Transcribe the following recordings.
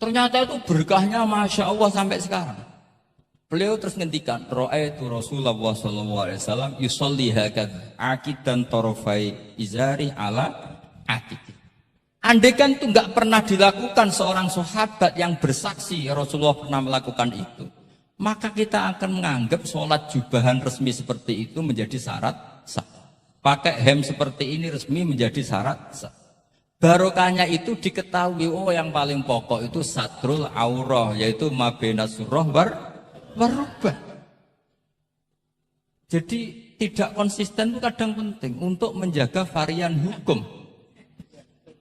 Ternyata itu berkahnya Masya Allah sampai sekarang. Beliau terus ngendikan, ra'aitu Rasulullah sallallahu alaihi wasallam yusolli hakadha akidan tarafai izari ala akid. Andai kan itu nggak pernah dilakukan seorang sahabat yang bersaksi Rasulullah pernah melakukan itu, maka kita akan menganggap sholat jubahan resmi seperti itu menjadi syarat sah. Pakai hem seperti ini resmi menjadi syarat sah. Barokahnya itu diketahui, oh yang paling pokok itu satrul aurah, yaitu mabena surah warubah. Jadi tidak konsisten itu kadang penting untuk menjaga varian hukum.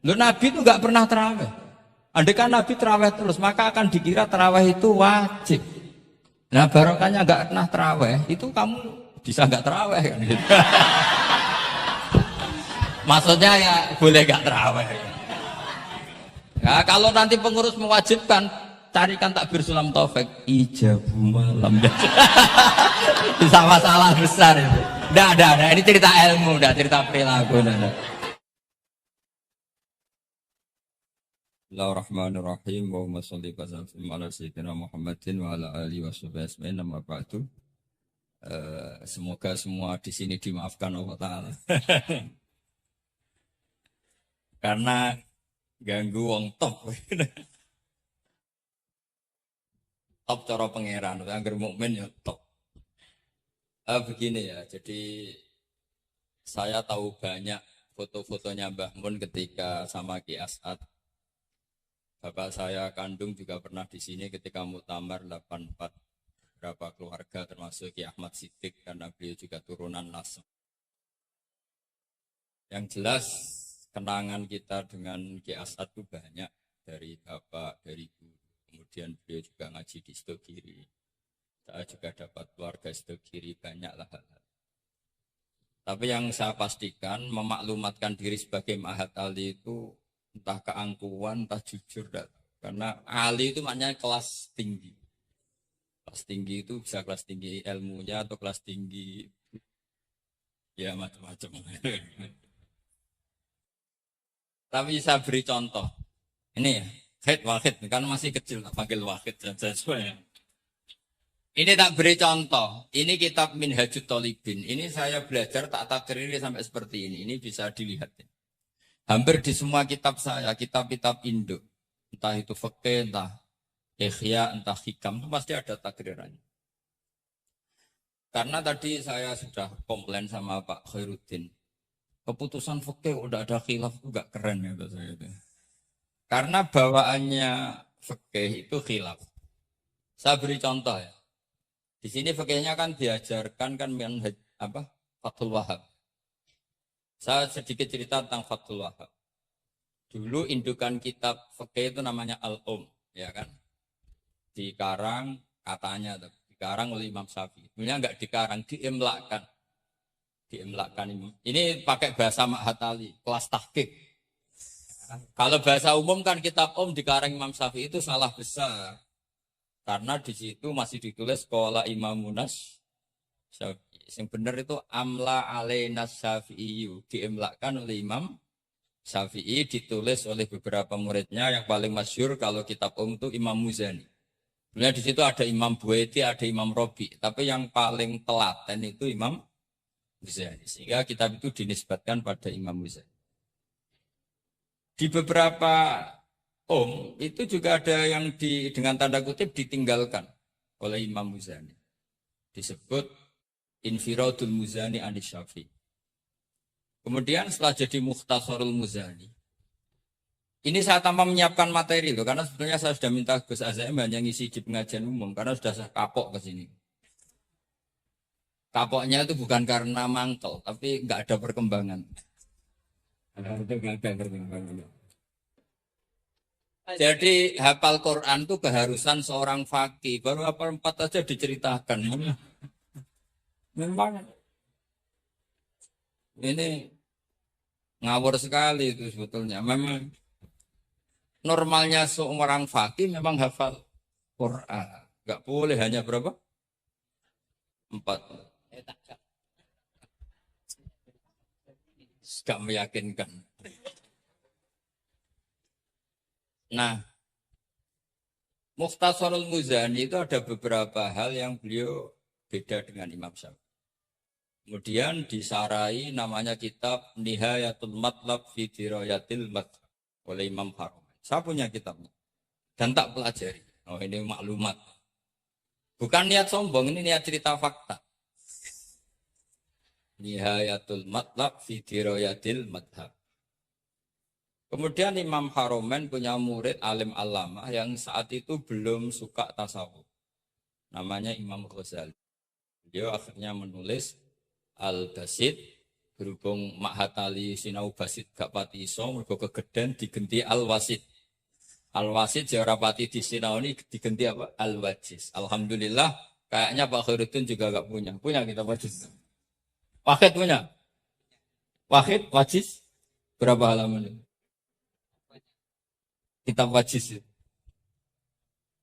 Loh, Nabi itu nggak pernah terawih. Andai kan Nabi terawih terus, maka akan dikira terawih itu wajib. Nah, barokahnya nggak pernah terawih, itu kamu bisa nggak terawih kan? Gitu. Maksudnya ya boleh nggak terawih. Nah, kalau nanti pengurus mewajibkan, carikan takbir sulam taufik, ijabu malam. Bisa masalah besar itu. Udah. Ini cerita ilmu, udah cerita perilaku. Bismillahirrahmanirrahim. Allahumma sholli wa sallim ala sayyidina Muhammadin wa ala alihi washabihi ajmain. Amma ba'du. Semoga semua di sini dimaafkan Allah Ta'ala. Karena ganggu wong top. Top cara pangeran, angger mukmin ya top. Begini ya, jadi saya tahu banyak foto-fotonya Mbah Mun ketika sama Ki As'ad. Bapak saya kandung juga pernah di sini ketika muktamar 84. Berapa keluarga termasuk Ki Ahmad Siddiq karena beliau juga turunan Nasr. Yang jelas kenangan kita dengan Ki As'ad itu banyak, dari bapak, dari ibu. Kemudian beliau juga ngaji di Stokiri. Saya juga dapat keluarga Stokiri, banyaklah hal-hal. Tapi yang saya pastikan memaklumatkan diri sebagai Mahat Ali itu entah keangkuhan, entah jujur, karena Ali itu maknanya kelas tinggi. Kelas tinggi itu bisa kelas tinggi ilmunya atau kelas tinggi ya macam-macam. Tapi saya beri contoh. Ini ya, Wahid, kan masih kecil, tak panggil Wahid saja. Ini tak beri contoh. Ini kitab Minhajut Thalibin. Ini saya belajar tak takriri sampai seperti ini. Ini bisa dilihat. Hampir di semua kitab saya, kitab-kitab Indo, entah itu fikih, entah ihya, entah hikam, itu pasti ada takrirannya. Karena tadi saya sudah komplain sama Pak Khairuddin, keputusan fikih udah ada khilaf itu gak keren kata saya itu. Karena bawaannya fikih itu khilaf. Saya beri contoh ya. Di sini fikihnya kan diajarkan kan Fathul Wahab. Saya sedikit cerita tentang Fathul Wahab. Dulu indukan kitab fikih itu namanya Al-Um, ya kan? Dikarang katanya, dikarang oleh Imam Syafi'i. Sebenarnya enggak dikarang, diimlakkan. Ini pakai bahasa Ma'had Ali, kelas tahqiq. Kalau bahasa umum kan kitab dikarang Imam Syafi'i itu salah besar. Karena di situ masih ditulis Qala Imam Munas Syafi'i. Yang benar itu amla alaina Syafi'i, diimlakkan oleh Imam Syafi'i, ditulis oleh beberapa muridnya. Yang paling masyhur kalau kitab itu Imam Muzani. Sebenarnya di situ ada Imam Buaiti, ada Imam Robi, tapi yang paling telaten itu Imam Muzani. Sehingga kitab itu dinisbatkan pada Imam Muzani. Di beberapa itu juga ada yang dengan tanda kutip ditinggalkan oleh Imam Muzani. Disebut Infiradul Muzani anis Syafi'i. Kemudian setelah jadi Mukhtasarul Muzani, ini saya tanpa menyiapkan materi loh, karena sebetulnya saya sudah minta Gus Azam hanya ngisi di pengajian umum, karena sudah saya kapok ke sini. Kapoknya itu bukan karena mangkel, tapi nggak ada perkembangan. Jadi hafal Quran itu keharusan seorang faqih, baru hafal 4 aja diceritakan. Memang ini ngawur sekali itu sebetulnya. Memang normalnya seorang faqih memang hafal Quran. Enggak boleh hanya berapa? 4. Enggak meyakinkan. Nah, Mukhtasarul Muzani itu ada beberapa hal yang beliau beda dengan Imam Syafi'i. Kemudian disarai namanya kitab Nihayatul Matlab fi Dirayatil Madhab oleh Imam Haram. Saya punya kitabnya dan tak pelajari. Oh ini maklumat. Bukan niat sombong, ini niat cerita fakta. Nihayatul Matlab fi Dirayatil Madhab. Kemudian Imam Haromen punya murid alim alamah yang saat itu belum suka tasawuf. Namanya Imam Ghazali. Dia akhirnya menulis Al-Basit, berhubung Mahatali sinau Basit gak pati iso, mergo kegeden digenti Al-Wasit. Al-Wasit jara pati di sinau ini digenti apa? Al-Wajis. Alhamdulillah, kayaknya Pak Khairuddin juga gak punya. Punya kita Wajis. Wahid punya? Wahid, Wajis? Berapa halaman ini? Kitab Wajis itu.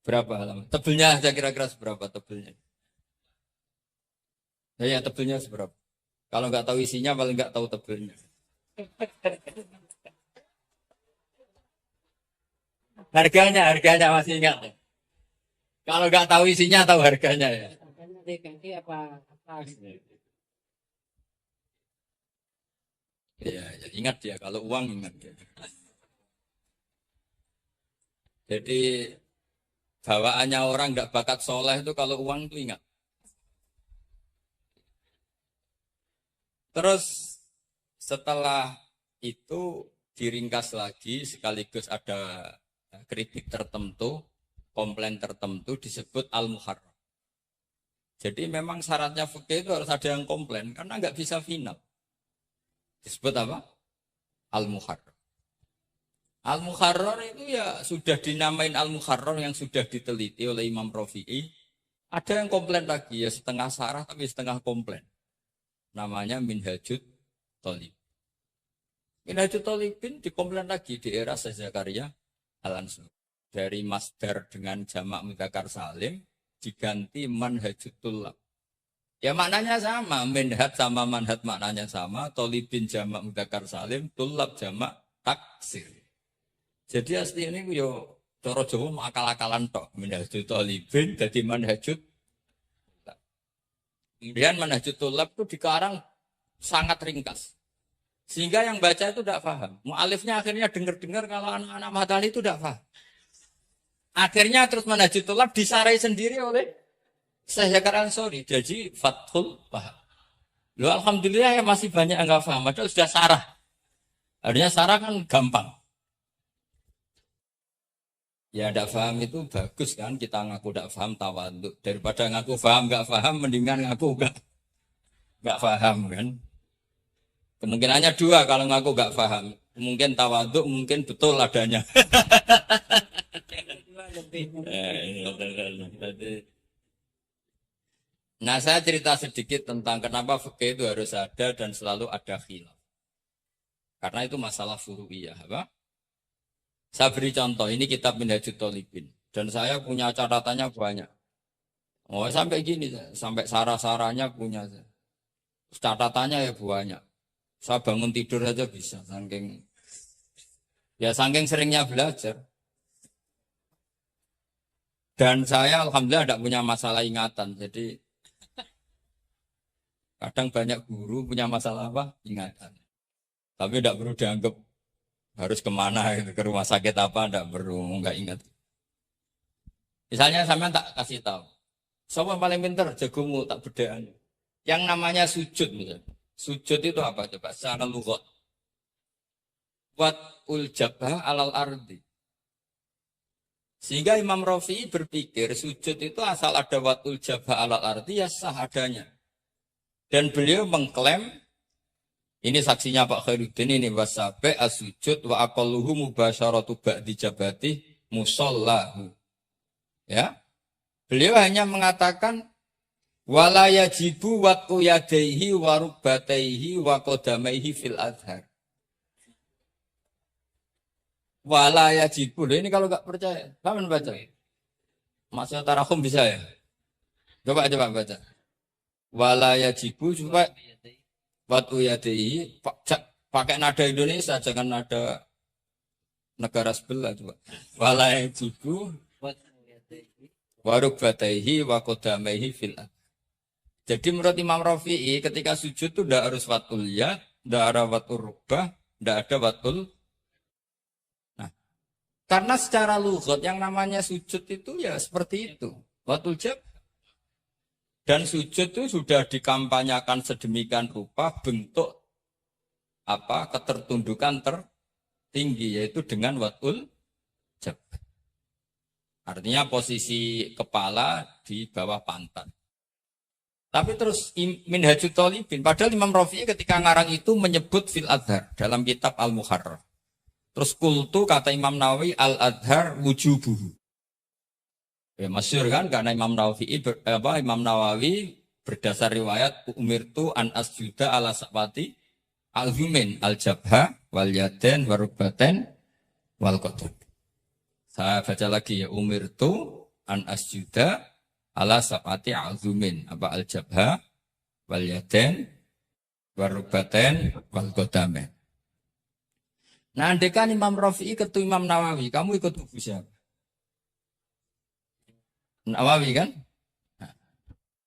Berapa halaman? Tebelnya aja kira-kira seberapa tebelnya? Ya, tebelnya seberapa? Kalau nggak tahu isinya, paling nggak tahu tebelnya. Harganya masih ingat ya? Kalau nggak tahu isinya, tahu harganya ya. Ya, ya ingat dia. Kalau uang ingat dia. Jadi bawaannya orang nggak bakat soleh itu kalau uang itu ingat. Terus setelah itu diringkas lagi sekaligus ada kritik tertentu, komplain tertentu disebut al-muharram. Jadi memang syaratnya fikih itu harus ada yang komplain karena nggak bisa final. Disebut apa? Al-muharram. Al-muharrar itu ya sudah dinamain al-muharrar yang sudah diteliti oleh Imam Rafi'i. Ada yang komplain lagi ya setengah sarah tapi setengah komplain. Namanya Minhajut Thalib. Minhajut Thalibin dikomplain lagi di era Syekh Zakaria Al-Ansari. Dari masdar dengan jamak mudzakkar salim diganti manhajut tulab. Ya maknanya sama, minhaj sama manhaj maknanya sama, Thalibin jamak mudzakkar salim, tulab jamak taksir. Jadi asli ini yo cara Jawa akal-akalan tok, manhajut Thalibin jadi manhajut. Kemudian manhajut tulab itu dikarang sangat ringkas. Sehingga yang baca itu tidak paham. Mu'alifnya akhirnya dengar-dengar kalau anak-anak Matahari itu tidak paham. Akhirnya terus manhajut tulab disarai sendiri oleh Syekh Zakaria Al-Ansari. Jadi Fathul paham. Loh, alhamdulillah ya masih banyak yang nggak paham. Padahal sudah sarah. Artinya sarah kan gampang. Ya tidak paham itu bagus kan. Kita ngaku tidak paham tawaduk. Daripada ngaku paham nggak paham, mendingan ngaku nggak paham kan. Kemungkinannya dua kalau ngaku nggak paham. Mungkin tawaduk, mungkin betul adanya. Nah saya cerita sedikit tentang kenapa fikih itu harus ada dan selalu ada khilaf. Karena itu masalah furu'iyah. Apa? Saya beri contoh, ini kitab Minhajut Thalibin. Dan saya punya catatannya banyak. Oh sampai gini, sampai sarah-sarahnya punya. Catatannya ya banyak. Saya bangun tidur aja bisa, saking seringnya belajar. Dan saya alhamdulillah tidak punya masalah ingatan. Jadi kadang banyak guru punya masalah apa? Ingatan. Tapi tidak perlu dianggap harus kemana gitu, ke rumah sakit apa, tidak perlu, nggak ingat. Misalnya saya tak kasih tahu. Siapa paling pintar? Jagomu tak bedaan. Yang namanya sujud misalnya. Sujud itu apa coba? Secara lughat. Wat ul jabah alal ardi. Sehingga Imam Rafi'i berpikir sujud itu asal ada watul jabah alal ardi ya sah adanya. Dan beliau mengklaim, ini saksinya Pak Khairuddin ini wasabe as-sujud wa aqalluhu mubasyaratu ba'di jabati musallahu. Ya. Beliau hanya mengatakan wala yajibu waqu yadaihi wa rubbataihi wa qadamaihi fil adhar. Wala yajibu. Ini kalau enggak percaya, kapan baca? Masalah tarakum bisa ya? Coba baca. Wala yajibu coba waqu yadaihi pakai nada Indonesia, jangan nada negara sebelah coba. Wala yajibu wa rukbatayhi wa qadamaihi fil ard. Jadi menurut Imam Rafi'i ketika sujud itu tidak harus watul yad, tidak ada watul rukbah, tidak ada watul. Nah, karena secara lughat yang namanya sujud itu ya seperti itu. Watul jab. Dan sujud itu sudah dikampanyakan sedemikian rupa bentuk apa ketertundukan tertinggi yaitu dengan watul jab. Artinya posisi kepala di bawah pantat. Tapi terus Minhajut Thalibin, padahal Imam Rafi'i ketika ngarang itu menyebut fil adhar dalam kitab Al-Muharrar. Terus kultu kata Imam Nawawi al-adhar wujubuhu. Ya masyhur kan karena Imam Nawawi berdasar riwayat umirtu an asjuda ala sabati al-humin al-jabha wal yaden warubbaten wal qadam. Saya baca lagi ya umirtu an asjuda ala sabati al-humin apa al-jabha wal yaden warubbaten wal qadam. Nah, andekan Imam Rafi'i ketemu Imam Nawawi, kamu ikut kubu siapa? Nawawi kan? Nah,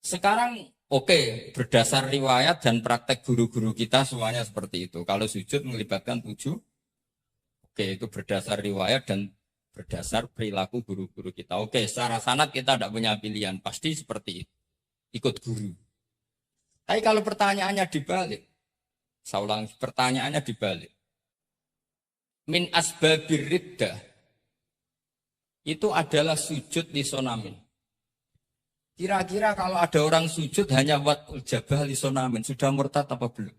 sekarang oke, berdasar riwayat dan praktek guru-guru kita semuanya seperti itu. Kalau sujud melibatkan 7, oke itu berdasar riwayat dan berdasar perilaku guru-guru kita. Oke, secara sanad kita tidak punya pilihan, pasti seperti itu. Ikut guru. Tapi kalau pertanyaannya dibalik, saya ulang, pertanyaannya dibalik. Min asbabir riddah itu adalah sujud lisonamin. Kira-kira kalau ada orang sujud hanya watul jabah lisonamin, sudah murtad apa belum?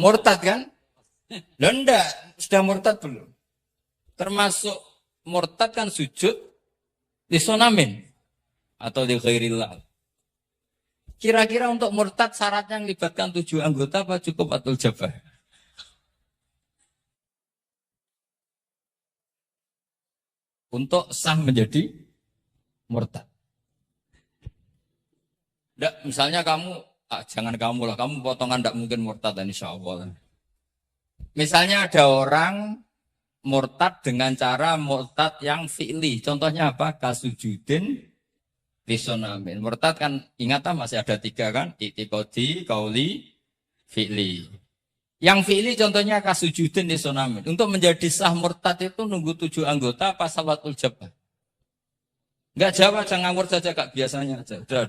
Murtad kan? Loh enggak, sudah murtad belum? Termasuk murtad kan sujud lisonamin atau di ghairillah. Kira-kira untuk murtad syaratnya melibatkan 7 anggota apa cukup watul jabah? Untuk sah menjadi murtad. Nggak, misalnya kamu, jangan kamu lah, kamu potongan tidak mungkin murtad dan insya Allah. Misalnya ada orang murtad dengan cara murtad yang fi'li. Contohnya apa? Kasujudin lisonamin. Murtad kan, ingat masih ada 3 kan? Itikodi, kauli, fi'li. Yang fi'li contohnya kasujudin lisonamin. Untuk menjadi sah murtad itu nunggu 7 anggota apa salatul jabah? Enggak jawab, jangan ngawur saja kak biasanya aja. Udah.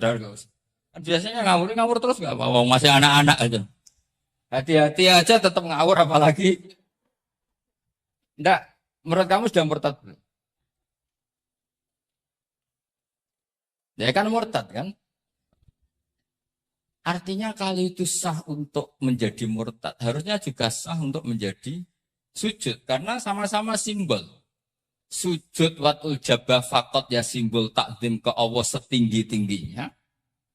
Kan biasanya ngawur terus enggak apa-apa, masih anak-anak aja. Hati-hati aja tetap ngawur apalagi. Enggak, menurut kamu sudah murtad belum? Ya kan murtad kan? Artinya kalau itu sah untuk menjadi murtad, harusnya juga sah untuk menjadi sujud. Karena sama-sama simbol. Sujud watul jabah fakot ya simbol takdim ke Allah setinggi-tingginya.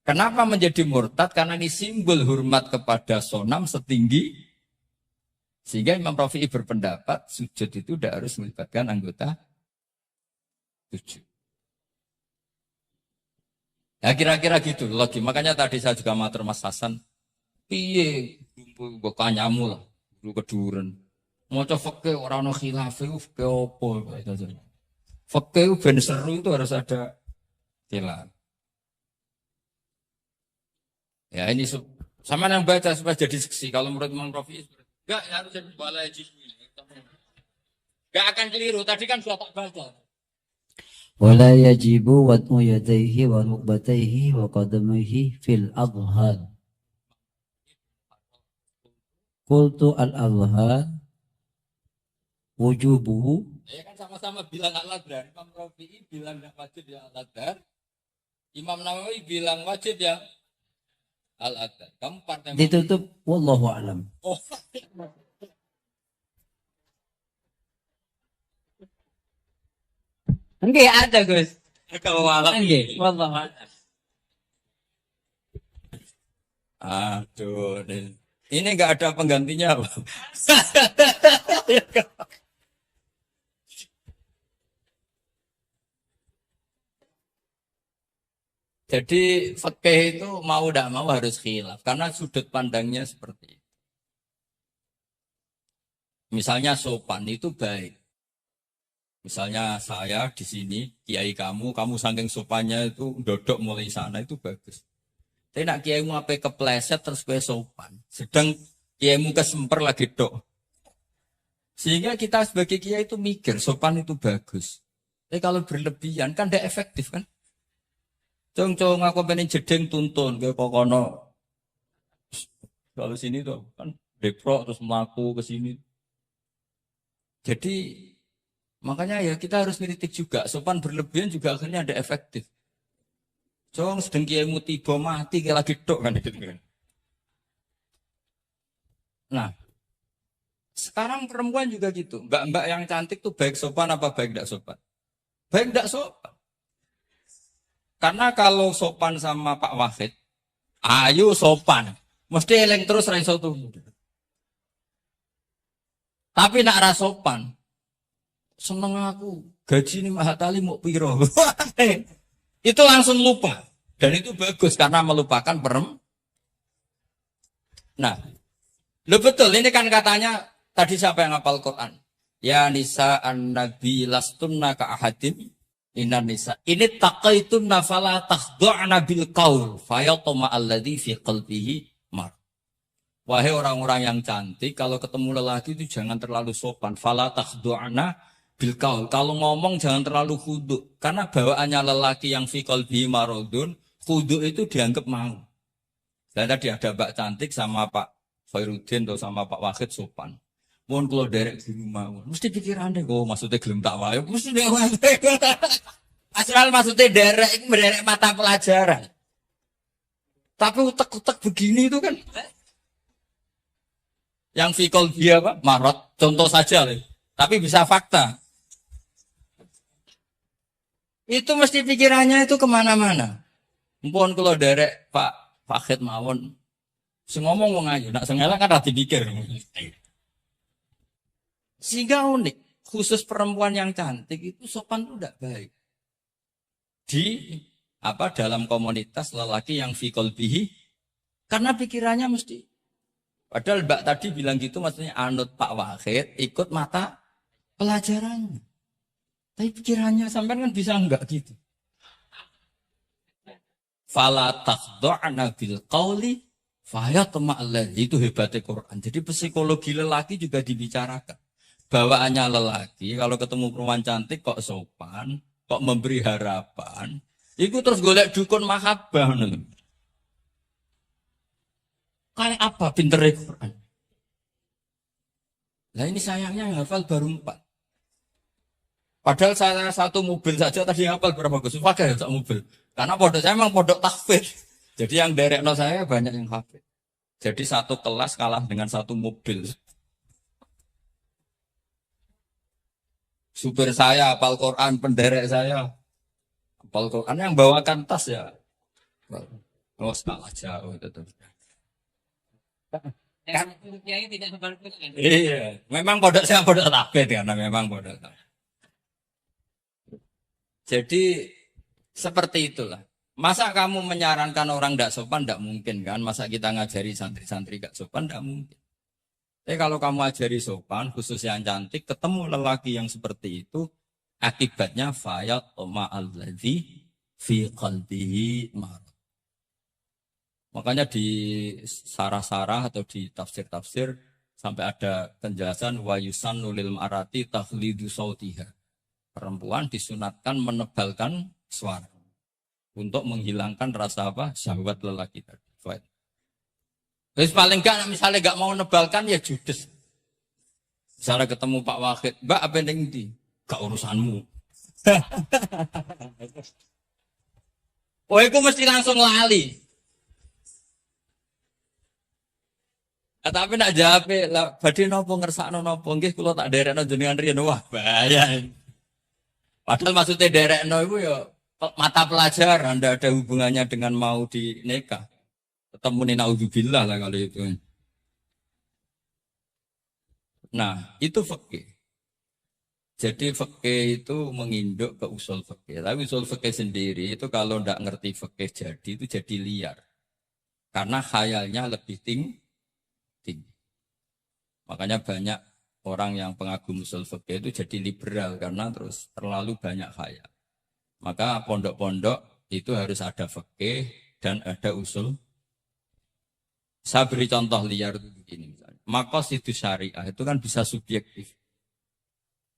Kenapa menjadi murtad? Karena ini simbol hormat kepada sonam setinggi. Sehingga Imam Rafi'i berpendapat sujud itu tidak harus melibatkan anggota sujud. Ya kira-kira gitu lagi. Makanya tadi saya juga matur Mas Hasan. Piye mbok kanyamu lah, lu keduren. Maca fikih ora ono khilaf iku fikih opo gitu. Fikih ben seru itu harus ada khilaf. Ya ini sama yang baca supaya jadi seksi. Kalau menurut Imam Rafi'i enggak harus jadi balai jismi. Enggak akan keliru. Tadi kan sudah tak baca. ولا يجب وضع يديه وركبتيه وقدميه في الأظهار. قلت الأظهار وجوبه. Ya kan sama-sama bilang al-adhar. Imam Rafi'i bilang tidak wajib ya al-adhar. Imam Nawawi bilang wajib ya al-adhar. Kamu partai ditutup wallahu alam. Oh. Enggak ada Gus. Kalau malam Enggak, wallahu alam. Aduh, ini enggak ada penggantinya. Jadi fikih itu mau tidak mau harus khilaf karena sudut pandangnya seperti itu. Misalnya sopan itu baik. Misalnya saya di sini, kiai kamu saking sopannya itu dodok mulai sana itu bagus. Tapi nak kiaimu apa kepleset terus kue sopan. Sedang kiaimu kesemper lagi dok. Sehingga kita sebagai kiai itu mikir sopan itu bagus. Tapi kalau berlebihan kan tidak efektif kan. Cong aku pengen jedeng tuntun kayak kokono. Kalau sini tuh kan deprok terus melaku ke sini. Jadi makanya ya kita harus kritik juga. Sopan berlebihan juga akhirnya ada efektif. Cong sedang kiaimu tiba mati kayak lagi dok kan gitu kan. Nah, sekarang perempuan juga gitu. Mbak-mbak yang cantik tuh baik sopan apa baik tidak sopan? Baik tidak sopan. Karena kalau sopan sama Pak Wahid, ayo sopan. Mesti eleng terus raiso tuh. Tapi nak rasopan, seneng aku. Gaji ini Mahatali mau piro. Itu langsung lupa. Dan itu bagus karena melupakan Nah, lo betul. Ini kan katanya tadi siapa yang hafal Quran? Ya nisa an-nabi lastunna ka ahadin inan nisa. Ini taqaitunna fala takhdu'na bil qaul fayatma alladhi fi qalbihi mar. Wahai orang-orang yang cantik, kalau ketemu lelaki itu jangan terlalu sopan. Fala takhdu'na bil qaul. Kalau ngomong jangan terlalu khudu. Karena bawaannya lelaki yang fi qalbihi maradun, khudu itu dianggap mau. Dan tadi ada Mbak cantik sama Pak Khairuddin atau sama Pak Wahid sopan. Mohon kalau derek guru mau. Mesti pikirannya kok maksudnya gelem tak wae. Mesti asal maksudnya derek itu menderek mata pelajaran. Tapi utek-utek begini itu kan yang fikol dia Pak marot contoh saja loh. Tapi bisa fakta. Itu mesti pikirannya itu kemana-mana. Mohon kalau derek Pak Wahid mawon. Ngomong wong ayu, nak sengelak kan rada dipikir. Sehingga unik, khusus perempuan yang cantik itu sopan itu tidak baik. Di dalam komunitas lelaki yang fi qalbihi karena pikirannya mesti. Padahal Mbak tadi bilang gitu maksudnya anut Pak Wahid ikut mata pelajarannya. Tapi pikirannya sampai kan bisa enggak gitu. Fala takhdu'na bil qauli fayatma alladzi itu hebatnya Quran. Jadi psikologi lelaki juga dibicarakan. Bawaannya lelaki kalau ketemu perempuan cantik kok sopan, kok memberi harapan. Iku terus golek dukun mahabbah. Kayak apa pinternya Quran? Nah ini sayangnya yang hafal baru 4. Padahal saya satu mobil saja tadi hafal berapa Gus? Pakai satu mobil. Karena pondok saya memang pondok tahfidz. Jadi yang derekno saya banyak yang hafid. Jadi satu kelas kalah dengan satu mobil. Supir saya hafal Quran, penderek saya hafal Quran, yang bawakan tas ya. Oh, salah jauh itu. Kan, iya, memang pondok saya pondok tahfidz karena memang pondok tahfidz. Jadi seperti itulah. Masa kamu menyarankan orang tidak sopan? Tidak mungkin kan. Masa kita ngajari santri-santri gak sopan? Tidak mungkin. Tapi kalau kamu ajari sopan, khusus yang cantik, ketemu lelaki yang seperti itu, akibatnya fayat oma alladzi fi qalbihi marad. Makanya di sarah-sarah atau di tafsir-tafsir sampai ada penjelasan wa yusannu lil marati takhlidu sautiha. Perempuan disunatkan menebalkan suara untuk menghilangkan rasa syahwat lelaki tadi. Terus paling enggak misalnya enggak mau nebalkan ya judes. Misalnya ketemu Pak Wahid, Mbak apa yang ini? Gak urusanmu. Oh itu mesti langsung lali. Tapi nak jawab lah, badhe napa ngersakno napa nggih kula tak derekno jenengan riyen wah bahaya. Padahal maksudnya derekno iku ya mata pelajaran, tidak ada hubungannya dengan mau dinikah. Ketemu nih naudzubillah lah kalau itu. Nah, itu fikih. Jadi fikih itu menginduk ke usul fikih. Tapi usul fikih sendiri itu kalau tidak ngerti fikih jadi itu jadi liar. Karena khayalnya lebih tinggi. Makanya banyak orang yang pengagum usul fikih itu jadi liberal karena terus terlalu banyak khayal. Maka pondok-pondok itu harus ada fikih dan ada usul. Saya beri contoh liar itu begini misalnya. Maqasidus syariah itu kan bisa subjektif.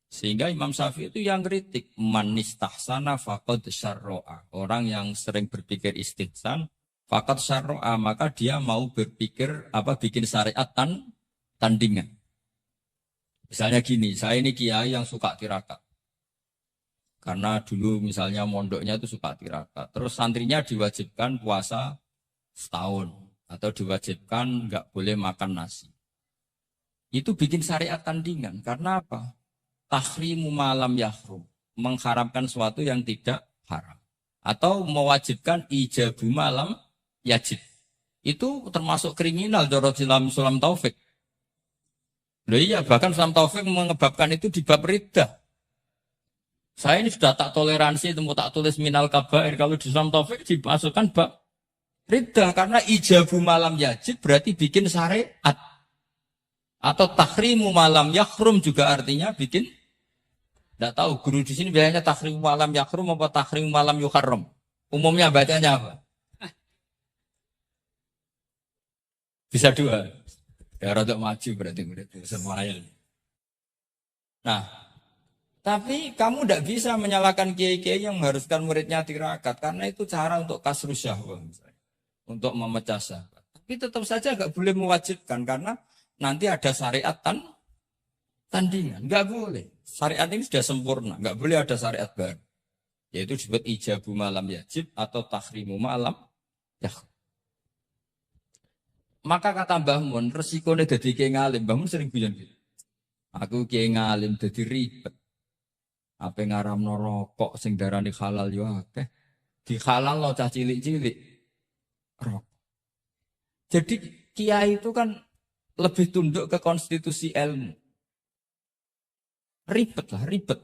Sehingga Imam Syafi'i itu yang kritik man istahsana faqad syarra'a. Orang yang sering berpikir istihsan faqad syarra'a, maka dia mau berpikir bikin syariat tandingan. Misalnya gini, saya ini kiai yang suka tirakat. Karena dulu misalnya mondoknya itu suka tirakat. Terus santrinya diwajibkan puasa setahun. Atau diwajibkan nggak boleh makan nasi. Itu bikin syariat tandingan. Karena apa? Tahrimu malam yahrum. Mengharamkan sesuatu yang tidak haram. Atau mewajibkan ijabu malam yajib. Itu termasuk kriminal dorot Sulam Taufik. Loh iya, bahkan Sulam Taufik mengebabkan itu di bab riddah. Saya ini sudah tak toleransi, itu mau tak tulis minal kabair. Kalau di Sulam Taufik dimasukkan bab riddah. Karena ijabu malam yajib berarti bikin syariat. Atau tahrimu malam yakhrum juga artinya bikin. Tidak tahu, guru di sini biasanya tahrimu malam yakhrum apa tahrimu malam yuharram. Umumnya bacanya apa? Bisa dua. Ya rada maju berarti semuanya. Nah, tapi kamu tidak bisa menyalahkan kiai-kiai yang mengharuskan muridnya tirakat karena itu cara untuk kasrus syahwah misalnya, untuk memecah syahwat. Tapi tetap saja nggak boleh mewajibkan karena nanti ada syariat tandingan, nggak boleh. Syariat ini sudah sempurna, nggak boleh ada syariat baru. Yaitu disebut ijabu malam yajib atau tahrimu malam yahrum. Maka kata Mbah Mun, resikonya jadi kiai ngalim. Mbah Mun sering guyon gitu. Aku kiai ngalim jadi ribet. Apa ngaramno rokok sing darani halal yo akeh. Di halal lo cah cilik-cilik. Rokok. Jadi kiai itu kan lebih tunduk ke konstitusi ilmu. Ribet lah, ribet.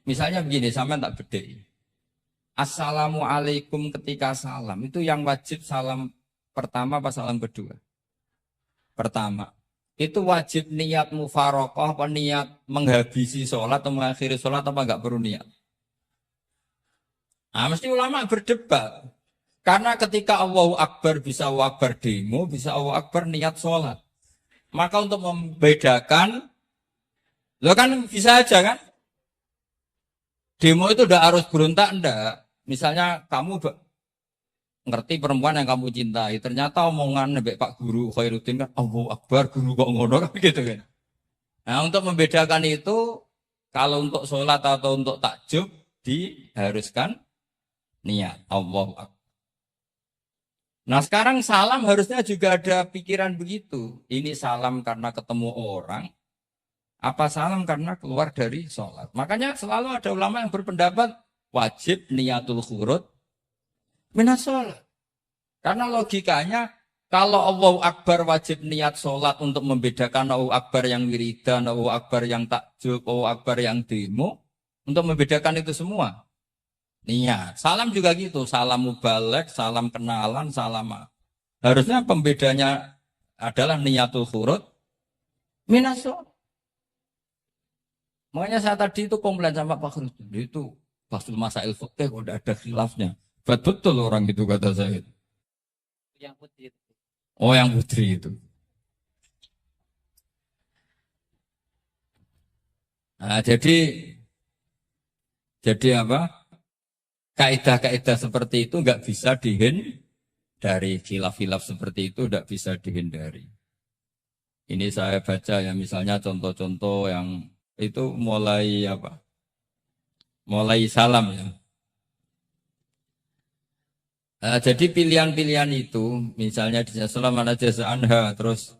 Misalnya begini, sampai tak bedai. Assalamualaikum ketika salam. Itu yang wajib salam pertama apa salam kedua? Pertama. Itu wajib niat mufarokoh apa niat menghabisi sholat atau mengakhiri sholat apa enggak perlu niat? Nah, mesti ulama berdebat. Karena ketika Allahu Akbar bisa Allahu Akbar demo, bisa Allahu Akbar niat sholat. Maka untuk membedakan, lo kan bisa aja kan? Demo itu udah harus berontak enggak? Misalnya kamu ngerti perempuan yang kamu cintai, ternyata omongan nebek Pak Guru Khairuddin kan, Allahu Akbar, guru kok ngono kan gitu kan. Nah untuk membedakan itu, kalau untuk sholat atau untuk takjub, diharuskan niat, Allahu Akbar. Nah sekarang salam harusnya juga ada pikiran begitu. Ini salam karena ketemu orang, apa salam karena keluar dari sholat. Makanya selalu ada ulama yang berpendapat, wajib niatul khurud minas sholat. Karena logikanya, kalau Allahu Akbar wajib niat sholat untuk membedakan Allahu Akbar yang wiridan, Allahu Akbar yang takjub, Allahu Akbar yang demo, untuk membedakan itu semua. Niat. Salam juga gitu, salam mubalek, salam kenalan, salam. Harusnya pembedanya adalah niatul khurud minas sholat. Makanya saya tadi itu komplain sama Pak Khurudin, itu Fathul Masail Fiqh udah ada khilafnya. Betul orang itu kata saya. Yang putih. Oh yang putri itu. Nah, jadi apa? Kaidah-kaidah seperti itu nggak bisa dihindari. Khilaf-khilaf seperti itu nggak bisa dihindari. Ini saya baca ya misalnya contoh-contoh yang itu mulai apa? Mulai salam ya. Nah, jadi pilihan-pilihan itu, misalnya di salam mana jasa anha, terus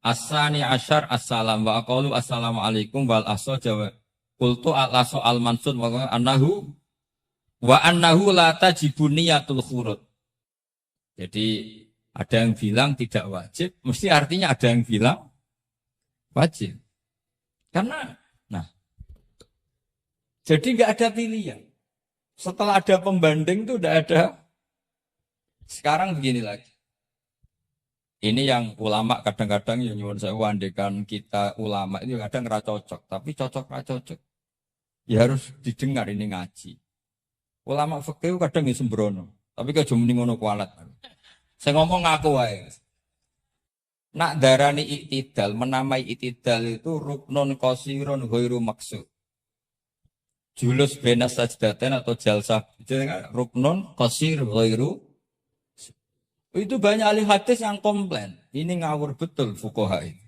asani asyar assalam wa aqalu assalamualaikum wal aso jawa kultu al aso al mansud wa annahu la tajibu niyatul khurud. Jadi ada yang bilang tidak wajib, mesti artinya ada yang bilang wajib. Karena, nah, jadi nggak ada pilihan. Setelah ada pembanding itu udah ada. Sekarang begini lagi. Ini yang ulama kadang-kadang yang nyuwun saya wandekan kita ulama itu kadang nggak cocok, tapi cocok nggak cocok. Ya harus didengar ini ngaji. Ulama fikih kadang ya sembrono, tapi kalau cuma ngono kualat. Saya ngomong ngaku wae. Nak darani iktidal, menamai iktidal itu ruknun qasirun ghairu maksud. Julus benas sajdatain atau jalsah itu kan ruknun qasir ghairu. Itu banyak ahli hadis yang komplain. Ini ngawur betul fuqaha ini.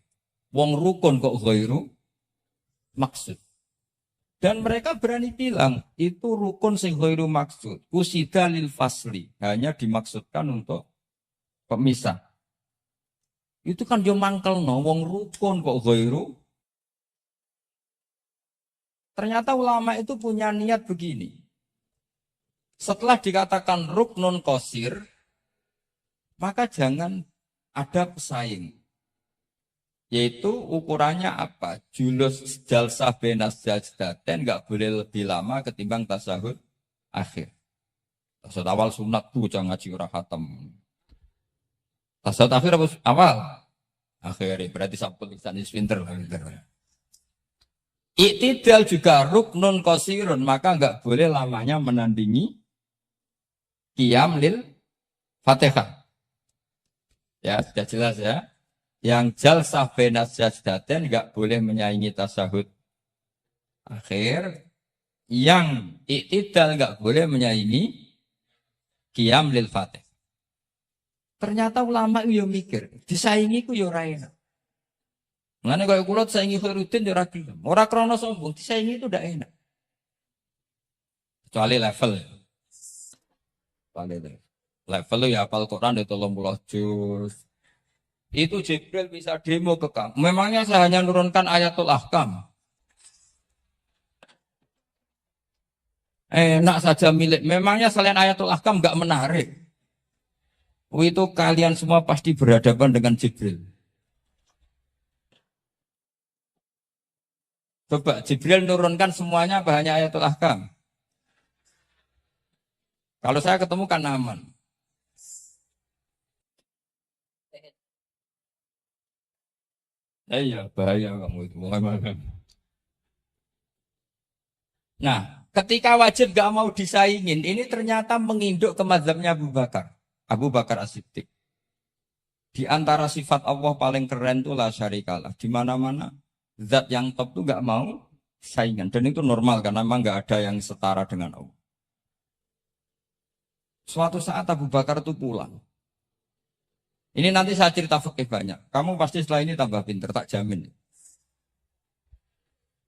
Wong rukun kok ghairu maksud. Dan mereka berani bilang itu rukun sing ghairu maksud. Kusida lil fasli, hanya dimaksudkan untuk pemisah. Itu kan yo mangkel no, wong rukun kok ghairu. Ternyata ulama itu punya niat begini. Setelah dikatakan ruknun qasir, maka jangan ada pesaing. Yaitu ukurannya apa? Julus jalsah benas sajdatain nggak boleh lebih lama ketimbang tasahud akhir. Tasahud awal sunat tuh jangan ngaji ora khatam. Tasawuf akhir apa awal? Akhir berarti sampun lisan pinter lah pinter. Iktidal juga ruknun qasirun, maka enggak boleh lamanya menandingi qiyam lil Fatihah. Ya, sudah jelas ya. Yang jalsah benas sajdatain enggak boleh menyaingi tasahud akhir. Yang iktidal enggak boleh menyaingi qiyam lil Fatihah. Ternyata ulama itu mikir, disaingi ku yo ora enak. Ngene kaya kula disaingi Khairuddin yo ora gelem. Ora krana sombong, disaingi itu ndak enak. Kecuali level. Level ya hafal Quran itu 30 juz. Itu Jibril bisa demo ke kamu. Memangnya saya hanya nurunkan ayatul ahkam. Enak saja milik. Memangnya selain ayatul ahkam enggak menarik. Itu kalian semua pasti berhadapan dengan Jibril. Coba Jibril nurunkan semuanya apa hanya ayatul ahkam? Kalau saya ketemu kan aman. Iya bahaya kamu itu. Nah, ketika wajib gak mau disaingin, ini ternyata menginduk ke mazhabnya Abu Bakar. Abu Bakar As-Siddiq. Di antara sifat Allah paling keren itu la syarikalah. Di mana-mana zat yang top itu gak mau saingan. Dan itu normal karena memang gak ada yang setara dengan Allah. Suatu saat Abu Bakar itu pulang. Ini nanti saya cerita fikih banyak. Kamu pasti setelah ini tambah pinter, tak jamin.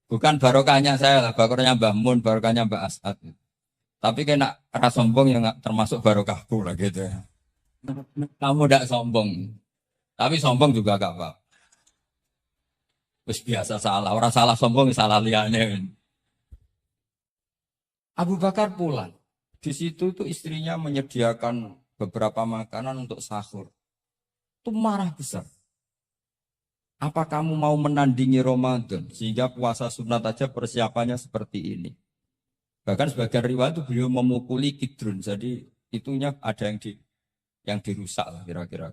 Bukan barokahnya saya lah, barokahnya Mbah Mun, barokahnya Mbah As'ad. Tapi kena rasa sombong yang termasuk barokahku lah gitu ya. Kamu tidak sombong, tapi sombong juga gak apa. Terus biasa salah, orang salah sombong salah liane. Abu Bakar pulang, di situ tuh istrinya menyediakan beberapa makanan untuk sahur. Itu marah besar. Apa kamu mau menandingi Ramadan sehingga puasa sunat aja persiapannya seperti ini? Bahkan sebagian riwayat itu beliau memukuli kidrun, jadi itunya ada yang dirusak lah kira-kira.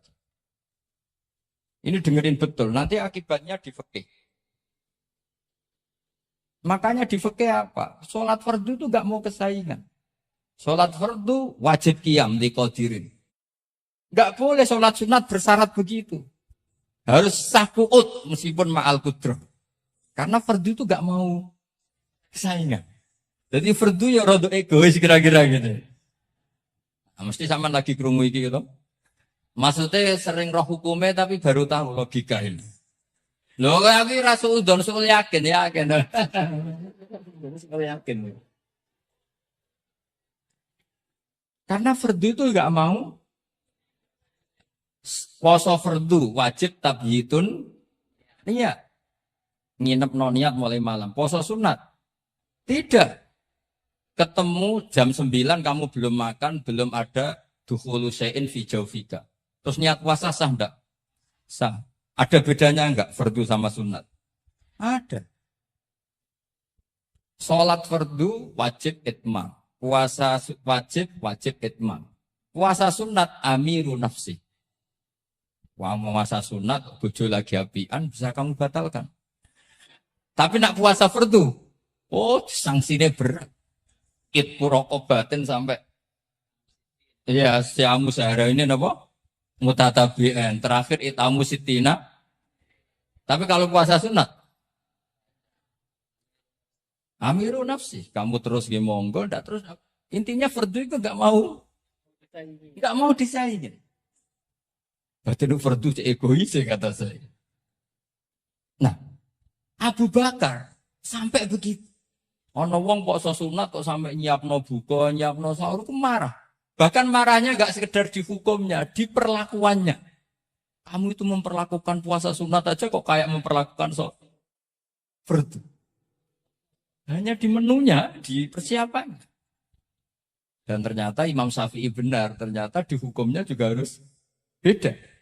Ini dengerin betul, nanti akibatnya di fikih. Makanya di fikih apa? Sholat fardu itu gak mau kesaingan. Sholat fardu wajib qiyam diqadirin. Gak boleh sholat sunat bersyarat begitu. Harus sah qu'ud meskipun ma'al kudroh. Karena fardu itu gak mau kesaingan. Jadi fardu ya rada egois kira-kira gitu. Nah, mesti sama lagi krungu iki gitu. Maksudnya sering roh hukumnya tapi baru tahu logika ini. Loh aku rasa udon soal yakin. Soal yakin. Karena fardu itu gak mau. Poso fardu wajib tabyitun. Iya. Nginep no niat mulai malam. Poso sunat. Tidak. Ketemu jam 9 kamu belum makan, belum ada dukhulu syai'in fi jawfika. Terus niat puasa sah enggak? Sah. Ada bedanya enggak fardu sama sunat? Ada. Salat fardu wajib itmam. Puasa wajib itmam. Puasa sunat amiru nafsi. Wah, puasa sunat, bojo lagi apian, bisa kamu batalkan. Tapi nak puasa fardu, oh sanksinya berat. It purokobatin sampai, ya siamu sehari ini apa? Mutatabi'an. Terakhir itamu sitina. Tapi kalau puasa sunat, amiru nafsi. Kamu terus monggo, enggak terus. Intinya fardu itu enggak mau disaingin. Berarti itu fardu egois kata saya. Nah, Abu Bakar sampai begitu. Ono wong poso sunat kok sampai nyiapno buka, nyiapno sahur itu marah. Bahkan marahnya enggak sekedar di hukumnya, di perlakuannya. Kamu itu memperlakukan puasa sunat aja kok kayak memperlakukan fardu. Hanya di menunya, di persiapannya. Dan ternyata Imam Syafi'i benar, ternyata di hukumnya juga harus beda.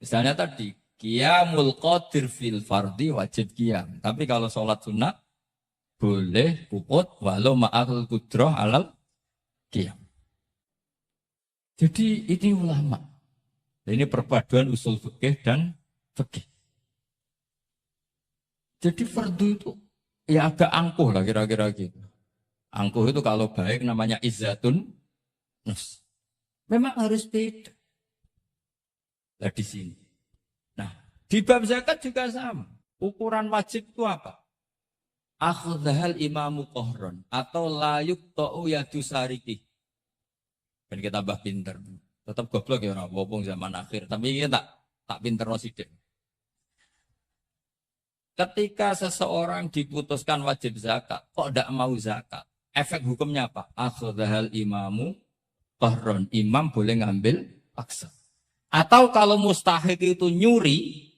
Misalnya tadi, qiyamul qadir fil fardi wajib qiyam. Tapi kalau sholat sunat, boleh puput walau ma'al kudroh alal qiyam. Jadi ini ulama. Ini perpaduan usul fikih dan fikih. Jadi fardu itu ya agak angkuh lah kira-kira gitu. Angkuh itu kalau baik namanya izzatun nus. Memang harus beda. Nah di sini. Nah di bab zakat juga sama. Ukuran wajib itu apa? Akhdhal imamu kohron atau layuk to'u yadu sariki. Dan kita tambah pinter. Tetap goblok ya orang wong zaman akhir. Tapi kita tak pinter no sidik. Ketika seseorang diputuskan wajib zakat, kok tidak mau zakat? Efek hukumnya apa? Akhdhal imamu kohron. Imam boleh ngambil paksa. Atau kalau mustahik itu nyuri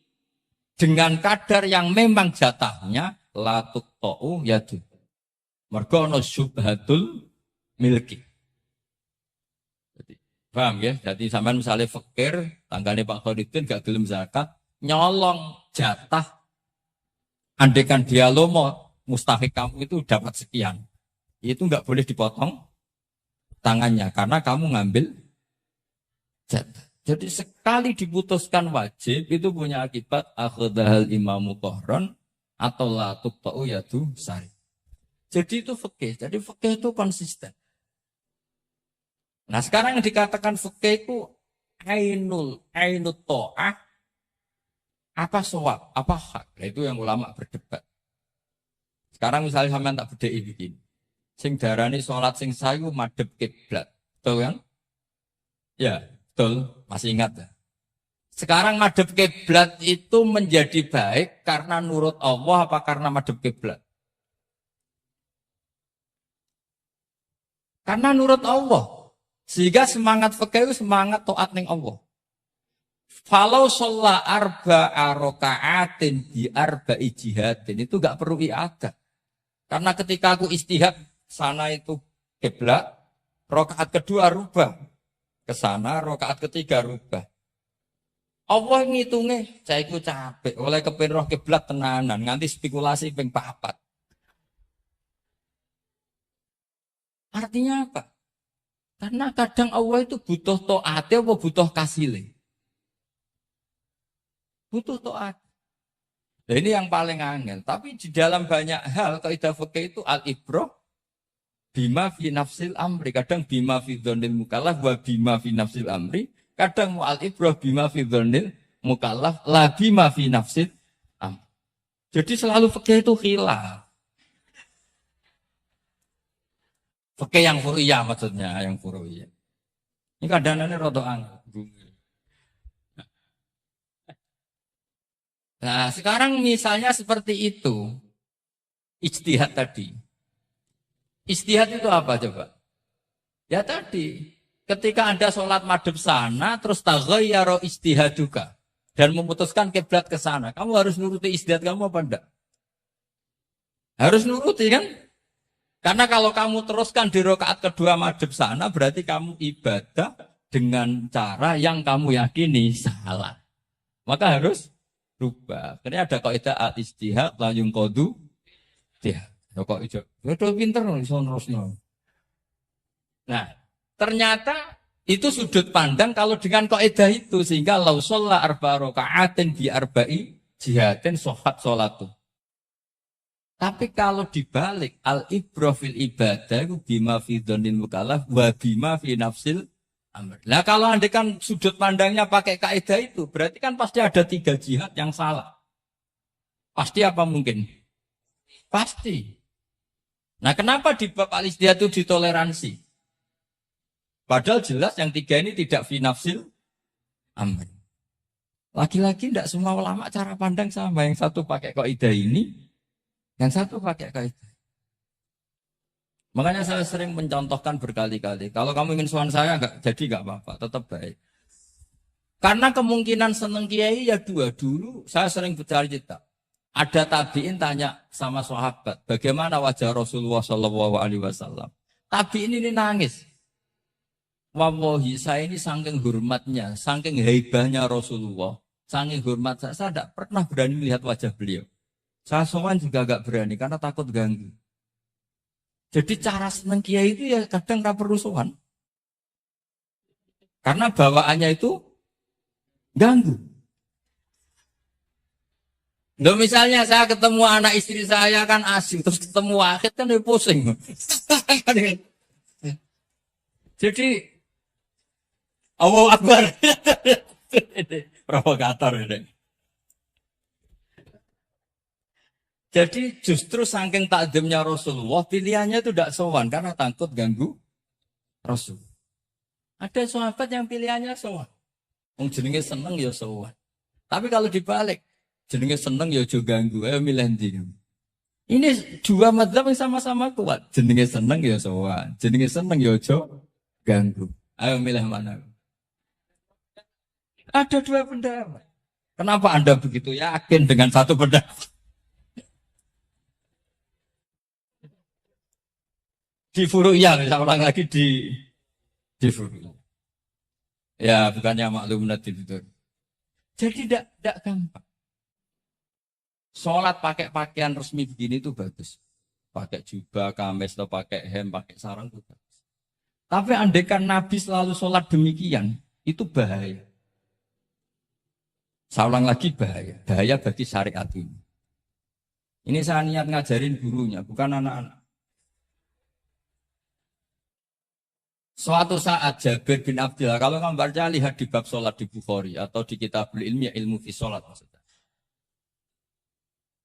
dengan kadar yang memang jatahnya latuk to'u yadu. Mergono syubhatul milki. Paham ya? Jadi sampean misalnya fakir, tanggane Pak Khalidin gak gelem zakat, nyolong jatah. Andaikan dia lomo, mustahik kamu itu dapat sekian. Itu nggak boleh dipotong tangannya karena kamu ngambil jatah. Jadi sekali diputuskan wajib itu punya akibat akhdhal imamu kohron atau la tuqta'u yadu sari. Jadi itu fikih. Jadi fikih itu konsisten. Nah sekarang yang dikatakan fikih itu ainut ta'ah apa sawab, apa hak. Nah, itu yang ulama berdebat. Sekarang misalnya sampean tak bedheki begini. Sing darani salat sing sayu madhep kiblat. Betul kan? Ya, betul. Masih ingat ya? Sekarang madhep kiblat itu menjadi baik karena nurut Allah apa karena madhep kiblat? Karena nurut Allah. Sehingga semangat fikih itu semangat taat ning Allah. Falau sholla arba'a raka'atin bi arba'i jihadin itu enggak perlu i'adah. Karena ketika aku istihad sana itu kiblat, rakaat kedua rubah ke sana, rakaat ketiga rubah. Allah ngitungnya, saya iku capek, oleh kepen roh kiblat tenanan, nganti spekulasi ping 4. Artinya apa? Karena kadang Allah itu butuh taat apa butuh kasile. Butuh taat. Nah, ini yang paling angel. Tapi di dalam banyak hal kaidah fikih itu al-ibrah bima fi nafsil amri. Kadang bima fi dzonil mukallaf wa bima fi nafsil amri. Kadang al-ibrah bima fi dzonil mukallaf la bima fi nafsil amri. Jadi selalu fikih itu khilaf. Fikih yang furu'iyah maksudnya, yang furu'iyah. Ini kadang-kadang rada angel. Nah, sekarang misalnya seperti itu. Ijtihad tadi. Ijtihad itu apa coba? Ya tadi, ketika Anda sholat madhep sana, terus taghayyara ijtihaduka dan memutuskan kiblat ke sana, kamu harus nuruti ijtihad kamu apa enggak? Harus nuruti kan? Karena kalau kamu teruskan di rakaat kedua madhep sana, berarti kamu ibadah dengan cara yang kamu yakini salah. Maka harus rubah. Karena ada kaidah al-ijtihad la yunqadu ijtihad. Kok ijo. Udah pinter iso nerusno. Nah, ternyata Itu sudut pandang kalau dengan kaidah itu sehingga lau sholla arba rakaatin bi arba'i jihadin sohat sholatu. Tapi kalau dibalik al ibrah fil ibadah itu bima fi dzanil mukallaf wa bima fi nafsil amr. Nah kalau andai kan sudut pandangnya pakai kaidah itu berarti kan pasti ada 3 jihad yang salah. Pasti apa mungkin? Pasti. Nah kenapa di bab al-istihad itu ditoleransi? Padahal jelas yang 3 ini tidak fi nafsil amr. Lagi-lagi tidak semua ulama cara pandang sama. Yang satu pakai kaidah ini, yang satu pakai kaidah. Makanya saya sering mencontohkan berkali-kali. Kalau kamu ingin suan saya jadi apa-apa, tetap baik. Karena kemungkinan seneng kiai ya 2. Dulu saya sering bercerita. Ada tabiin tanya sama sahabat, bagaimana wajah Rasulullah Shallallahu Alaihi Wasallam. Tabiin ini nangis. Wallahi saya ini saking hormatnya, saking haibahnya Rasulullah, saking hormat saya tidak pernah berani melihat wajah beliau. Saya sowan juga agak berani karena takut ganggu. Jadi cara seneng kiai itu ya kadang nggak perlu sowan. Karena bawaannya itu ganggu. Loh misalnya saya ketemu anak istri saya kan asing, terus ketemu Wahid kan dia pusing. Jadi Allahu Akbar. Provokator ini. Jadi justru saking takdimnya Rasulullah, pilihannya itu tidak sowan karena takut ganggu Rasul. Ada sahabat yang pilihannya sowan. Wong jenenge seneng ya sowan. Tapi kalau dibalik, jenenge seneng ya aja ganggu, ayo milih ndi. Ini 2 madzhab yang sama-sama kuat. Jenenge seneng ya sowan, jenenge seneng ya aja ganggu. Ayo milih mana? Ada 2 pendapat. Kenapa Anda begitu yakin dengan satu pendapat? Di furu'iyah, saya ulang lagi di furu'iyah. Ya, bukannya maklum nanti itu. Jadi tidak gampang. Sholat pakai pakaian resmi begini itu bagus. Pakai jubah, kamis, atau pakai hem, pakai sarung itu bagus. Tapi andaikan Nabi selalu sholat demikian, itu bahaya. Saya ulang lagi bahaya. Bahaya bagi syariat ini. Ini saya niat ngajarin gurunya, bukan anak-anak. Suatu saat Jabir bin Abdillah, kalau kamu baca lihat di bab sholat di Bukhari atau di kitab ilmi ilmu fi sholat maksudnya.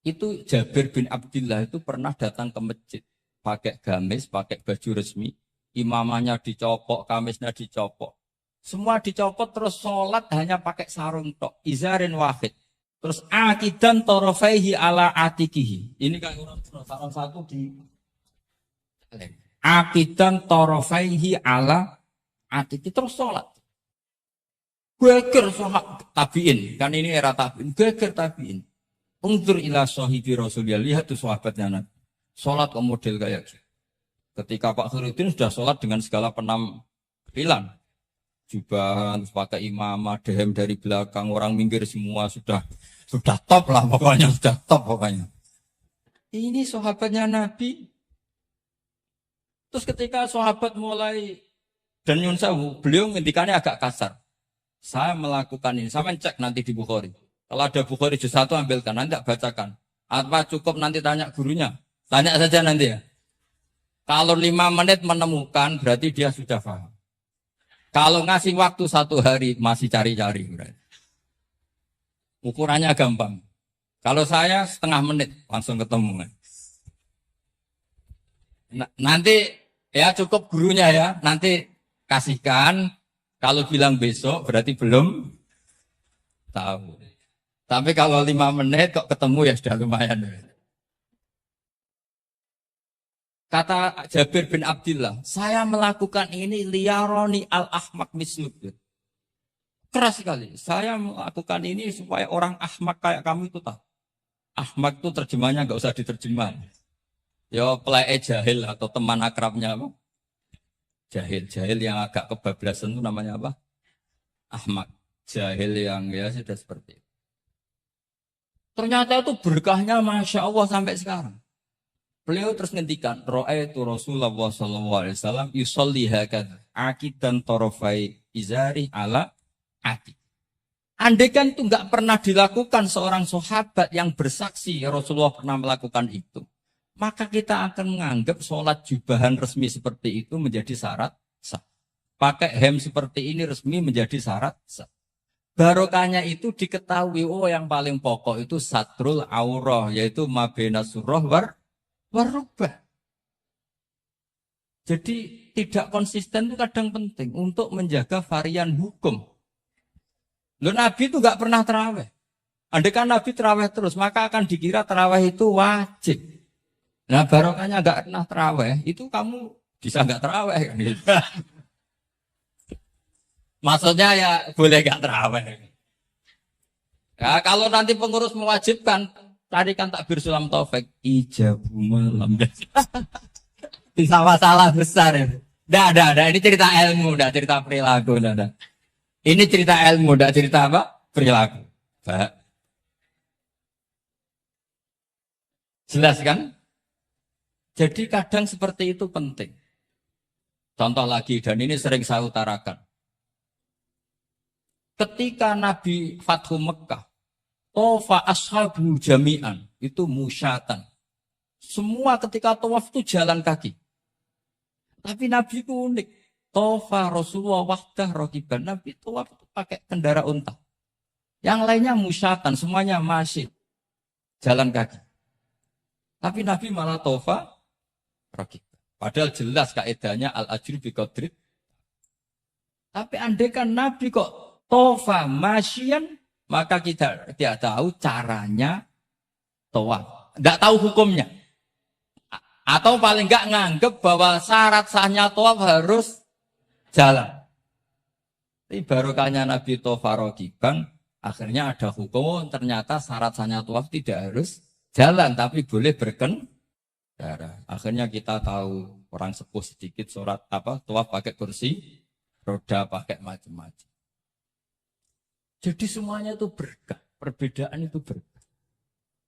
Itu Jabir bin Abdillah itu pernah datang ke masjid pakai gamis, pakai baju resmi, imamahnya dicopok, kamisnya dicopok. Semua dicopot terus sholat hanya pakai sarung tok, izarin wahid. Terus akidan torofaihi ala atikihi. Ini kan sarung satu di akidan torofaihi ala atiki terus sholat. Geger sholat tabiin, kan ini era tabiin, geger tabiin. Ungdur ila sahibi Rasulullah, lihat tuh sahabatnya Nabi. Sholat ke model kayak gitu. Ketika Pak Khairuddin sudah sholat dengan segala penampilan. Jubah, terus pakai imamah, dehem dari belakang, orang minggir semua sudah top lah pokoknya, sudah top pokoknya. Ini sahabatnya Nabi. Terus ketika sahabat mulai dan nyun sewu, beliau ngendikannya agak kasar. Saya melakukan ini, saya cek nanti di Bukhari. Kalau ada Bukhari juz 1 ambilkan, nanti tak bacakan. Apa cukup nanti tanya gurunya? Tanya saja nanti ya. Kalau 5 menit menemukan, berarti dia sudah paham. Kalau ngasih waktu 1 hari, masih cari-cari. Ukurannya gampang. Kalau saya setengah menit, langsung ketemu. Nanti ya cukup gurunya ya, nanti kasihkan. Kalau bilang besok, berarti belum tahu. Tapi kalau 5 menit kok ketemu ya sudah lumayan. Kata Jabir bin Abdillah, saya melakukan ini liyaroni al-ahmak misluk. Keras sekali. Saya melakukan ini supaya orang ahmak kayak kamu itu tahu. Ahmak itu terjemahnya nggak usah diterjemah. Ya pelai jahil atau teman akrabnya apa? Jahil yang agak kebablasan itu namanya apa? Ahmak. Jahil yang ya sudah seperti itu. Ternyata itu berkahnya Masya Allah sampai sekarang. Beliau terus ngendikan, ra'aitu Rasulullah sallallahu alaihi wasallam yusolli hakadha aqidan tarafai izari ala ati. Andai kan itu nggak pernah dilakukan seorang sahabat yang bersaksi Rasulullah pernah melakukan itu, maka kita akan menganggap sholat jubahan resmi seperti itu menjadi syarat sah. Pakai hem seperti ini resmi menjadi syarat sah. Barokahnya itu diketahui, oh yang paling pokok itu satrul aurah, yaitu mabena surah warubah. Jadi tidak konsisten itu kadang penting untuk menjaga varian hukum. Loh, Nabi itu nggak pernah terawih. Andai kan Nabi terawih terus, maka akan dikira terawih itu wajib. Nah, barokahnya nggak pernah terawih, itu kamu bisa nggak terawih kan? Maksudnya ya boleh nggak terawih. Ya, kalau nanti pengurus mewajibkan, tarikan takbir sulam taufik, ijabu malam. Bisa masalah besar ini. Dah. Ini cerita ilmu, dah cerita perilaku, dah. Ini cerita ilmu, dah cerita apa? Perilaku. Pak. Jelas kan? Jadi kadang seperti itu penting. Contoh lagi, dan ini sering saya utarakan. Ketika Nabi Fathu Mekah, Tofa ashabu jami'an, itu musyatan. Semua ketika tawaf itu jalan kaki. Tapi Nabi itu unik. Tofa Rasulullah wahdah rokiban. Nabi tawaf itu pakai kendaraan unta. Yang lainnya musyatan, semuanya masih jalan kaki. Tapi Nabi malah tofa rokiban. Padahal jelas kaidahnya al-ajru bi qadri. Tapi andai kan Nabi kok tofa masyian, maka kita tidak tahu caranya tawaf. Tidak tahu hukumnya. Atau paling enggak nganggep bahwa syarat sahnya tawaf harus jalan. Tapi barokahnya Nabi tofa rokiban, akhirnya ada hukum, ternyata syarat sahnya tawaf tidak harus jalan, tapi boleh berkendara. Akhirnya kita tahu orang sepuh sedikit sholat tawaf pakai kursi roda, pakai macam-macam. Jadi semuanya itu berkah, perbedaan itu berkah.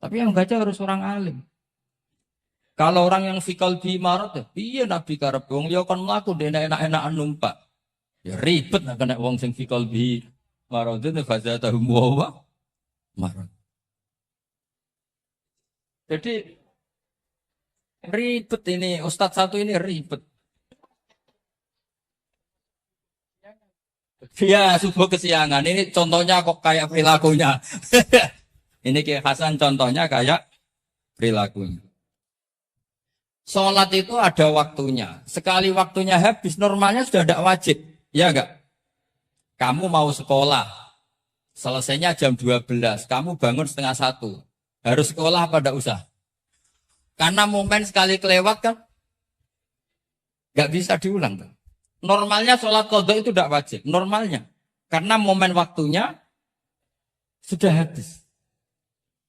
Tapi yang baca harus orang alim. Kalau orang yang fikal bi marot, ya iya Nabi karep wong ya kon mlaku enak-enakan numpak. Ya ribet nek kena wong sing fikal bi marot itu fazatahum wa marot. Jadi ribet ini, Ustadz satu ini ribet. Ya, subuh kesiangan. Ini contohnya kok kayak perilakunya. Ini Kiai Hasan contohnya kayak perilakunya. Sholat itu ada waktunya. Sekali waktunya habis, normalnya sudah tidak wajib. Ya enggak? Kamu mau sekolah. Selesainya jam 12. Kamu bangun setengah 1. Harus sekolah apa tidak usah? Karena momen sekali kelewat kan nggak bisa diulang kan? Normalnya sholat qadha itu tidak wajib. Normalnya. Karena momen waktunya sudah habis.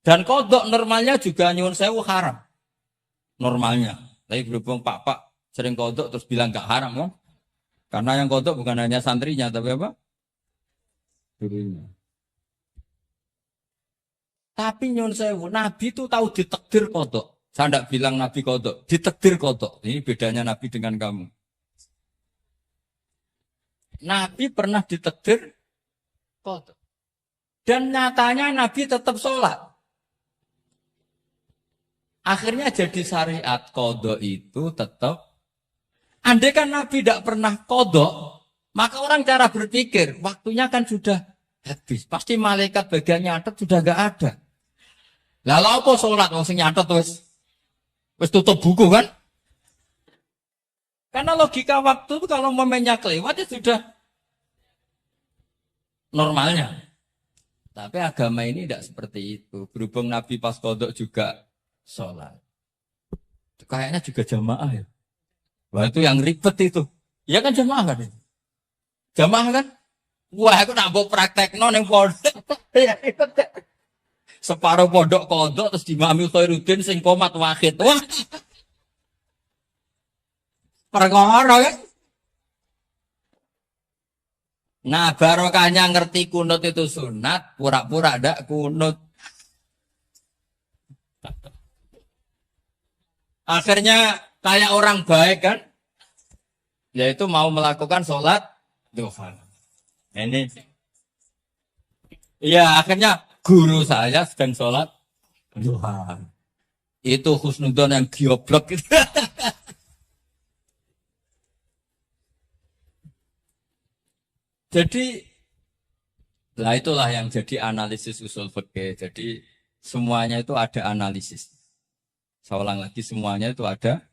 Dan qadha normalnya juga nyuwun sewu haram. Normalnya. Tapi berhubung Pak sering qadha terus bilang nggak haram kan? Karena yang qadha bukan hanya santrinya tapi apa? Gurunya. Tapi nyuwun sewu, Nabi itu tahu ditakdir qadha. Saya tidak bilang Nabi qadha, ditakdir qadha. Ini bedanya Nabi dengan kamu. Nabi pernah ditakdir qadha. Dan nyatanya Nabi tetap sholat. Akhirnya jadi syariat qadha itu tetap. Andai kan Nabi tidak pernah qadha, maka orang cara berpikir, waktunya kan sudah habis. Pasti malaikat bagian nyatet sudah enggak ada. Lalu apa sholat? Wong sing nyatet wis tutup buku kan? Karena logika waktu itu kalau momennya kelewat ya sudah normalnya. Tapi agama ini tidak seperti itu. Berhubung Nabi pas qadha juga sholat. Kayaknya juga jamaah ya. Wah itu yang ribet itu. Ya kan jamaah kan itu. Jamaah kan? Wah aku nak mbok praktekno ning pondok. Separuh pondok qadha terus dimami Khairuddin sing qomat wahid. Wah. Perkara kan? Nah barokahnya ngerti kunut itu sunat, pura-pura ndak kunut. Akhirnya kayak orang baik kan, yaitu mau melakukan sholat duha. Ini, iya akhirnya guru saya sedang sholat duha. Itu husnudon yang goblok gitu. Jadi, lah itulah yang jadi analisis usul fikih. Jadi semuanya itu ada analisis. Saya ulang lagi semuanya itu ada.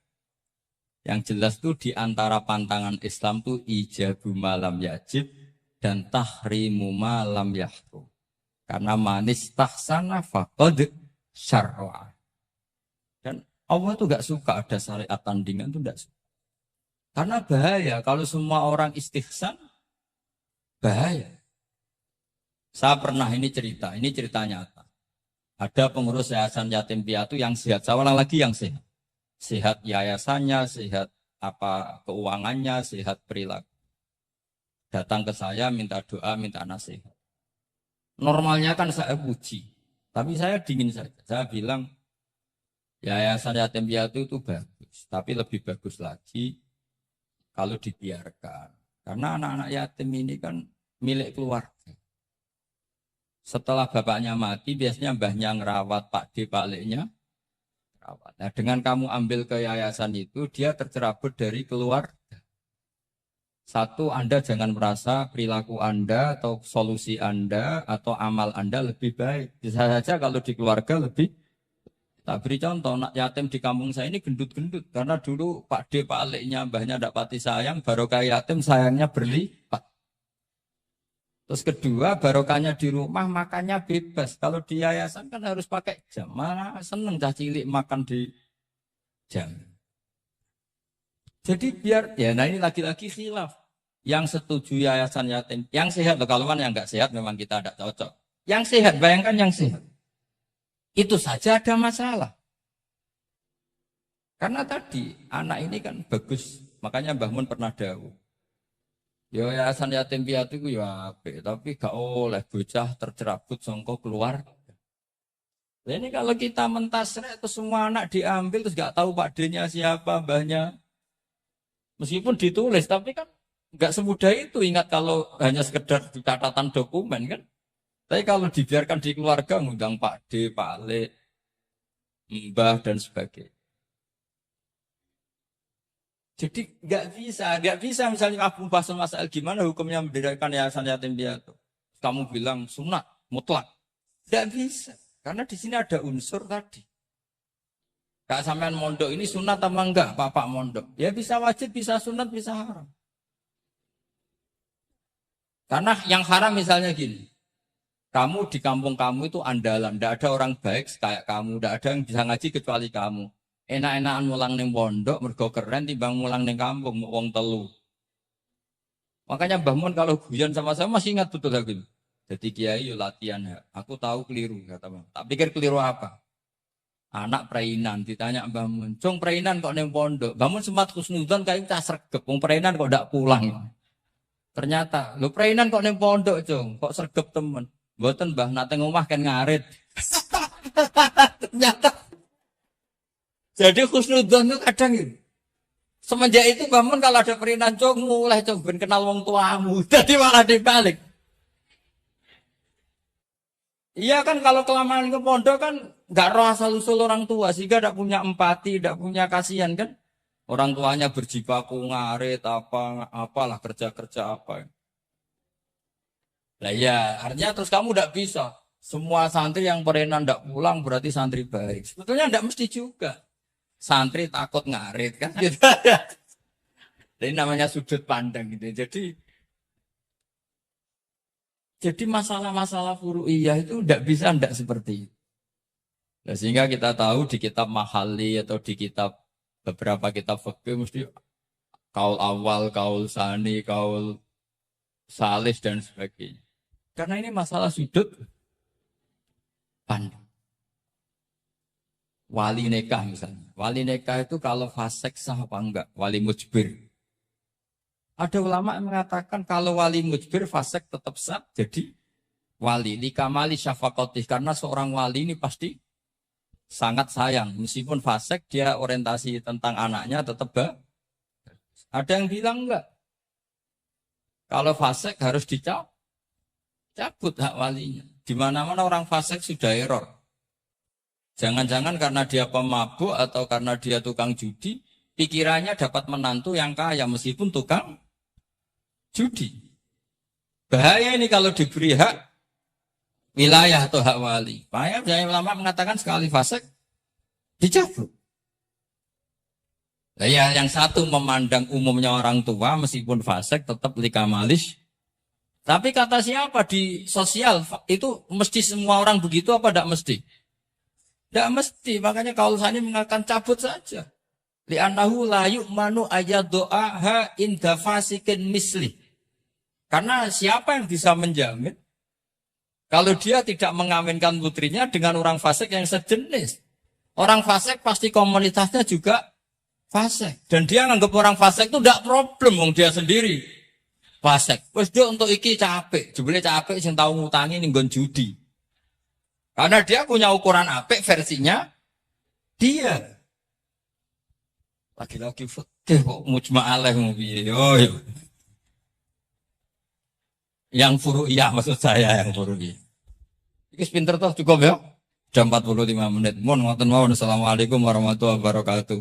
Yang jelas tuh di antara pantangan Islam tuh ijabu malam yajib dan tahrimu malam yahrum. Karena manis tahsana faqad syar'a. Dan Allah tuh gak suka ada syariat tandingan tuh gak suka. Karena bahaya kalau semua orang istihsan, bahaya. Saya pernah ini cerita nyata. Ada pengurus yayasan yatim piatu yang sehat. Saya ulang lagi yang sehat. Sehat yayasannya, sehat apa keuangannya, sehat perilaku. Datang ke saya minta doa, minta nasihat. Normalnya kan saya puji, tapi saya dingin saja. Saya bilang yayasan yatim piatu itu bagus, tapi lebih bagus lagi kalau dibiarkan. Karena anak-anak yatim ini kan milik keluarga. Setelah bapaknya mati, biasanya mbahnya ngerawat, Pak D, Pak Leknya rawat. Nah, dengan kamu ambil ke yayasan itu, dia tercerabut dari keluarga. Satu, Anda jangan merasa perilaku Anda atau solusi Anda atau amal Anda lebih baik. Bisa saja kalau di keluarga lebih. Tak beri contoh, anak yatim di kampung saya ini gendut-gendut. Karena dulu Pak D, Pak Leknya, mbahnya tidak pati sayang, barokah yatim sayangnya berlipat. Terus kedua, barokahnya di rumah makannya bebas. Kalau di yayasan kan harus pakai jam. Mana seneng cah cilik makan di jam. Jadi biar, ya nah ini lagi-lagi khilaf. Yang setuju yayasan yatim, yang sehat loh, kalau kan yang nggak sehat memang kita tidak cocok. Yang sehat, bayangkan yang sehat. Itu saja ada masalah. Karena tadi anak ini kan bagus, makanya Mbah Mun pernah dawuh. Ya yayasan yatim piatu itu ya apik, tapi gak oleh bocah tercerabut songko keluar. Nah, ini kalau kita mentasrek itu semua anak diambil terus gak tahu Pak D-nya siapa, mbahnya. Meskipun ditulis, tapi kan gak semudah itu. Ingat kalau hanya sekedar di catatan dokumen kan. Tapi kalau dibiarkan di keluarga ngundang Pak D, Pak Le, Mbah dan sebagainya. Jadi nggak bisa misalnya aku bahas masalah gimana hukumnya mendirikan yayasan yatim piatu. Kamu bilang sunat mutlak, nggak bisa karena di sini ada unsur tadi. Kak sampean mondok ini sunat apa enggak, Pak mondok? Ya bisa wajib, bisa sunat, bisa haram. Karena yang haram misalnya gini, kamu di kampung kamu itu andalan, tidak ada orang baik kayak kamu, tidak ada yang bisa ngaji kecuali kamu. Enak-enakan mulang ning pondok mergo keren timbang mulang ning kampung wong telu. Makanya Mbah Mun kalau guyon sama saya masih ingat betul lagi. Jadi kiai yo latihan ya. Aku tahu keliru kata Mbah. Tak pikir keliru apa? Anak perainan ditanya Mbah Mun, "Cung perainan kok ning pondok?" Mbah Mun sempat husnudzon kayak tas sregep wong perainan kok ndak pulang. Ternyata, "Lho perainan kok ning pondok, Cung? Kok sregep temen?" "Mboten, Mbah, nate ngomah kan ngarit." Ternyata jadi khusnudzon itu kadang gitu. Semenjak itu bangun kalau ada perinan cong mulai cong ben kenal wong tuamu. Jadi malah dibalik. Iya kan kalau kelamaan ke pondok kan nggak roh asal usul orang tua sehingga tidak punya empati, tidak punya kasihan kan. Orang tuanya berjibaku ngarit apalah kerja apa. Lah ya artinya terus kamu tidak bisa. Semua santri yang perinan tidak pulang berarti santri baik. Sebetulnya tidak mesti juga. Santri takut ngarit kan gitu. Ini namanya sudut pandang gitu. Jadi masalah-masalah furu'iyah itu tidak seperti itu. Nah, sehingga kita tahu di kitab Mahali atau di kitab beberapa kitab fikih mesti kaul awal, kaul sani, kaul salis dan sebagainya. Karena ini masalah sudut pandang. Wali nikah misalnya. Wali nikah itu kalau fasik sah apa enggak? Wali mujbir. Ada ulama yang mengatakan kalau wali mujbir fasik tetap sah. Jadi wali likamali syafaqatih. Karena seorang wali ini pasti sangat sayang. Meskipun fasik, dia orientasi tentang anaknya tetap Ada yang bilang enggak. Kalau fasik harus dicabut hak walinya. Di mana-mana orang fasik sudah error. Jangan-jangan karena dia pemabuk atau karena dia tukang judi, pikirannya dapat menantu yang kaya meskipun tukang judi. Bahaya ini kalau diberi hak wilayah atau hak wali. Bahaya, saya ulama mengatakan sekali fasik dicabut. Nah, ya, yang satu memandang umumnya orang tua meskipun fasik tetap likamalis. Tapi kata siapa di sosial itu mesti semua orang begitu apa tidak mesti? Tidak mesti. Makanya kalau saya mengatakan cabut saja. Li'annahu la yu'manu ayadu'aha inda fasikin misli. Karena siapa yang bisa menjamin kalau dia tidak mengawinkan putrinya dengan orang fasik yang sejenis. Orang fasik pasti komunitasnya juga fasik. Dan dia nganggap orang fasik itu tidak problem, wong dia sendiri fasik. Wes dia untuk iki capek, jebule capek sing tau ngutangi ning nggon judi. Karena dia punya ukuran apik versinya dia. Lagi-lagi fikih kok mujma'alah piye. Oh iya. Yang furu'iyah maksud saya yang furu'iyah. Iki pinter toh cukup ya. Jam 45 menit. Mohon ngoten mawon. Assalamualaikum warahmatullahi wabarakatuh.